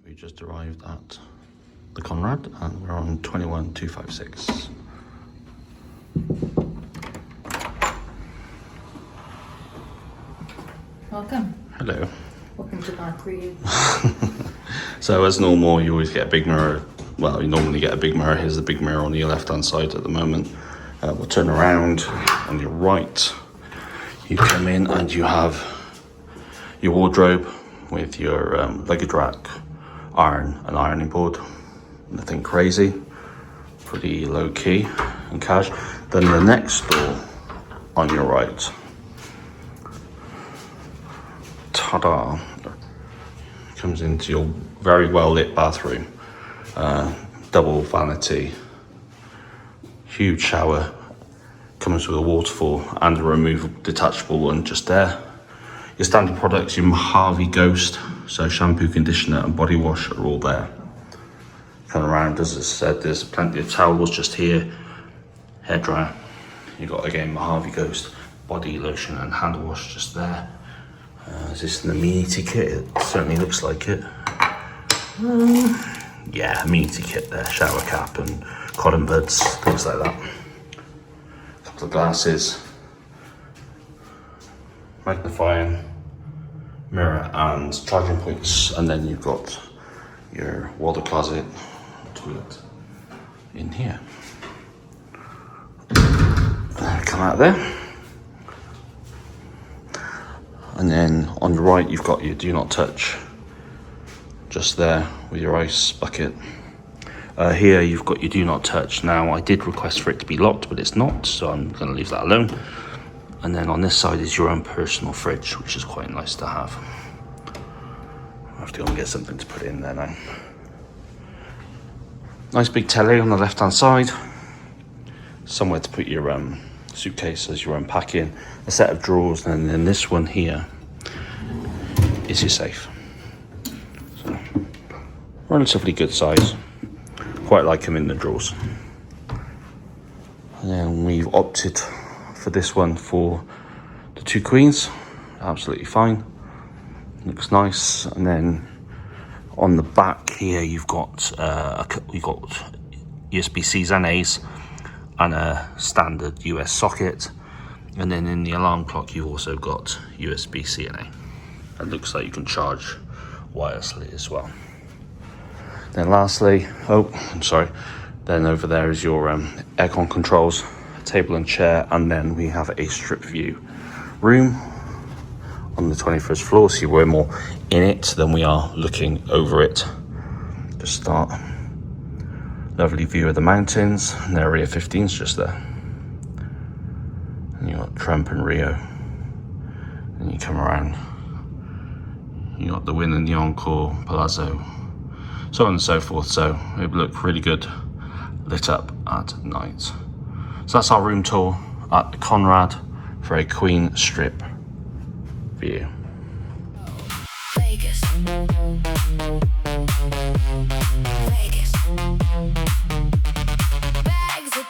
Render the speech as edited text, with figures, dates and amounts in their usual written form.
We just arrived at the Conrad and we're on 21256. Welcome. Hello. Welcome to my crib. So as normal, you always get a big mirror. Well, you normally get a big mirror. Here's the big mirror on your left hand side at the moment. We'll turn around on your right. You come in and you have your wardrobe with your luggage rack, an ironing board. Nothing crazy, pretty low key and cash. Then the next door on your right. Ta-da! Comes into your very well lit bathroom. Double vanity, huge shower, comes with a waterfall and a removable detachable one just there. Your standard products, your Mojave Ghost, so shampoo, conditioner and body wash are all there. Come around, as I said, there's plenty of towels just here, hairdryer. You've got again Mojave Ghost body lotion and hand wash just there. Is this an amenity kit? It certainly looks like it. Yeah, amenity kit there, shower cap and cotton buds, things like that. A couple of glasses, magnifying mirror and charging points, and then you've got your water closet, toilet in here. Come out there. And then on the right, you've got your do not touch, just there with your ice bucket. Here you've got your do not touch. Now I did request for it to be locked, but it's not, so I'm gonna leave that alone. And then on this side is your own personal fridge, which is quite nice to have. I have to go and get something to put in there now. Nice big telly on the left hand side. Somewhere to put your suitcase as you're unpacking. A set of drawers, and then this one here is your safe. So, relatively good size. Quite like them in the drawers. And then we've opted for this one for the two queens. Absolutely fine. Looks nice. And then on the back here, you've got USB-Cs and A's and a standard US socket. And then in the alarm clock, you've also got USB-C and A. It looks like you can charge wirelessly as well. Then lastly, then over there is your aircon controls, table and chair, and then we have a strip view room on the 21st floor, so we're more in it than we are looking over it. Just start. Lovely view of the mountains, and Area 15's just there. And you got Trump and Rio. And you come around, you got the Wynn and the Encore, Palazzo, so on and so forth. So it would look really good lit up at night. So that's our room tour at the Conrad for a queen strip view. Vegas. Vegas. Bags of